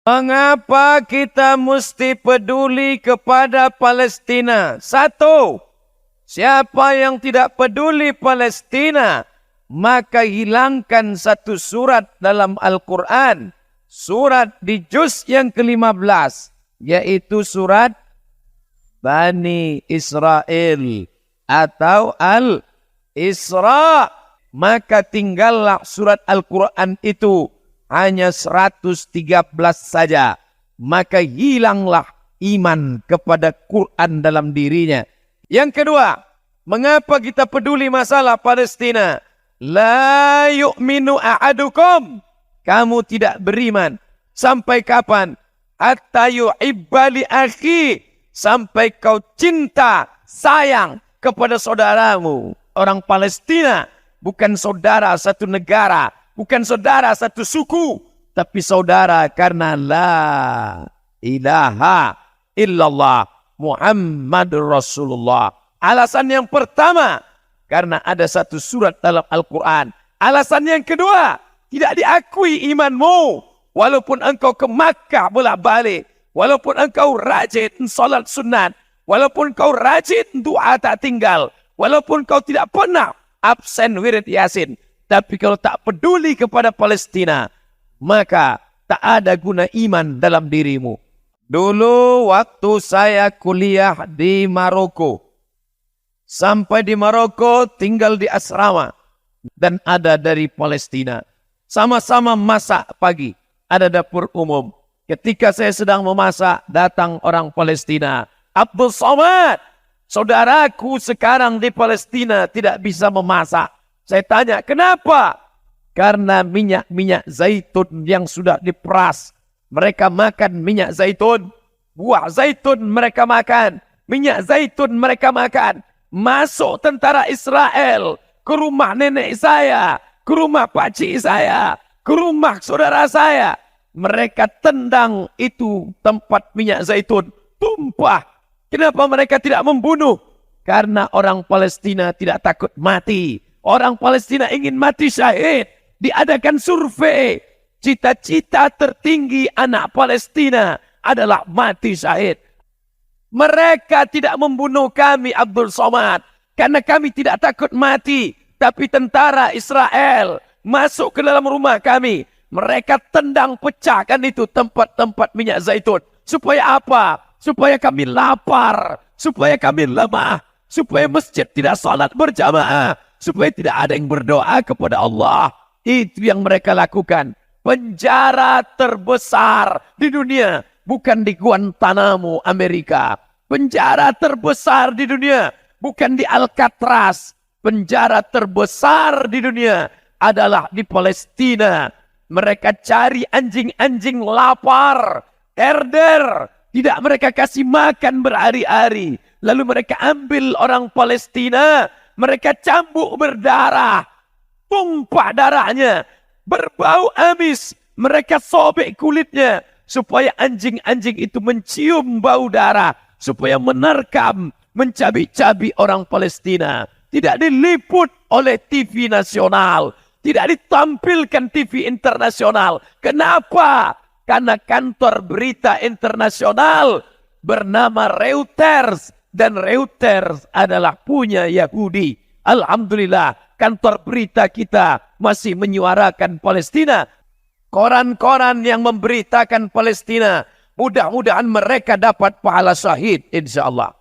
Mengapa kita mesti peduli kepada Palestina? Satu, siapa yang tidak peduli Palestina, maka hilangkan satu surat dalam Al-Quran. Surat di juz yang ke-15, yaitu surat Bani Israel atau Al-Isra. Maka tinggallah surat Al-Quran itu hanya 113 saja. Maka hilanglah iman kepada Quran dalam dirinya. Yang kedua, mengapa kita peduli masalah Palestina? La yu'minu a'adukum. Kamu tidak beriman. Sampai kapan? Hatta yu'ibba li akhi. Sampai kau cinta, sayang kepada saudaramu. Orang Palestina bukan saudara satu negara, bukan saudara satu suku, tapi saudara karena la ilaha illallah Muhammadur Rasulullah. Alasan yang pertama, karena ada satu surat dalam Al-Quran. Alasan yang kedua, tidak diakui imanmu. Walaupun engkau ke Makkah bolak-balik, walaupun engkau rajin salat sunat, walaupun kau rajin doa tak tinggal, walaupun kau tidak pernah absen wirid Yasin, tapi kalau tak peduli kepada Palestina, maka tak ada guna iman dalam dirimu. Dulu waktu saya kuliah di Maroko, sampai di Maroko tinggal di asrama, dan ada dari Palestina. Sama-sama masak pagi, ada dapur umum. Ketika saya sedang memasak, datang orang Palestina. Abdul Somad, saudaraku sekarang di Palestina tidak bisa memasak. Saya tanya, kenapa? Karena minyak zaitun yang sudah diperas. Mereka makan minyak zaitun. Buah zaitun mereka makan. Minyak zaitun mereka makan. Masuk tentara Israel ke rumah nenek saya, ke rumah pakcik saya, ke rumah saudara saya. Mereka tendang itu tempat minyak zaitun. Tumpah. Kenapa mereka tidak membunuh? Karena orang Palestina tidak takut mati. Orang Palestina ingin mati syahid. Diadakan survei. Cita-cita tertinggi anak Palestina adalah mati syahid. Mereka tidak membunuh kami, Abdul Somad, karena kami tidak takut mati. Tapi tentara Israel masuk ke dalam rumah kami. Mereka tendang, pecahkan itu tempat-tempat minyak zaitun. Supaya apa? Supaya kami lapar. Supaya kami lemah. Supaya masjid tidak salat berjamaah. Supaya tidak ada yang berdoa kepada Allah. Itu yang mereka lakukan. Penjara terbesar di dunia bukan di Guantanamo, Amerika. Penjara terbesar di dunia bukan di Alcatraz. Penjara terbesar di dunia adalah di Palestina. Mereka cari anjing-anjing lapar, herder. Tidak mereka kasih makan berhari-hari. Lalu mereka ambil orang Palestina. Mereka cambuk berdarah. Tumpah darahnya. Berbau amis. Mereka sobek kulitnya. Supaya anjing-anjing itu mencium bau darah. Supaya menerkam, mencabik-cabik orang Palestina. Tidak diliput oleh TV nasional. Tidak ditampilkan TV internasional. Kenapa? Karena kantor berita internasional bernama Reuters. Dan Reuters adalah punya Yahudi. Alhamdulillah, kantor berita kita masih menyuarakan Palestina. Koran-koran yang memberitakan Palestina, mudah-mudahan mereka dapat pahala syahid, insyaAllah.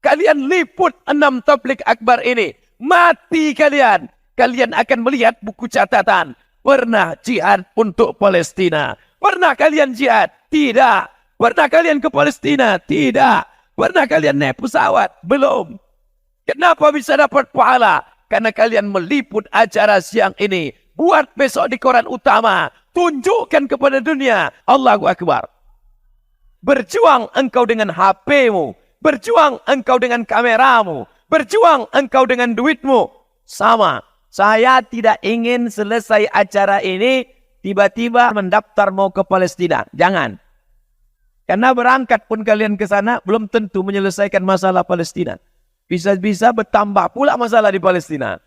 Kalian liput 6 tabligh akbar ini. Mati kalian. Kalian akan melihat buku catatan. Pernah jihad untuk Palestina. Pernah kalian jihad? Tidak. Pernah kalian ke Palestina? Tidak. Pernah kalian naik pesawat? Belum. Kenapa bisa dapat pahala? Karena kalian meliput acara siang ini. Buat besok di koran utama. Tunjukkan kepada dunia. Allahu Akbar. Berjuang engkau dengan HP-mu. Berjuang engkau dengan kameramu. Berjuang engkau dengan duitmu. Sama. Saya tidak ingin selesai acara ini tiba-tiba mendaftar mau ke Palestina. Jangan. Karena berangkat pun kalian ke sana belum tentu menyelesaikan masalah Palestina. Bisa-bisa bertambah pula masalah di Palestina.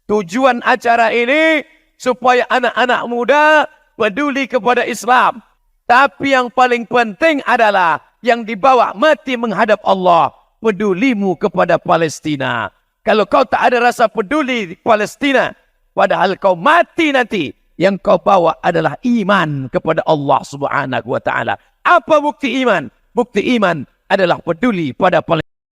Tujuan acara ini supaya anak-anak muda peduli kepada Islam. Tapi yang paling penting adalah yang dibawa mati menghadap Allah, pedulimu kepada Palestina. Kalau kau tak ada rasa peduli Palestina, padahal kau mati nanti, yang kau bawa adalah iman kepada Allah Subhanahu wa taala. Apa bukti iman? Bukti iman adalah peduli pada Palestina.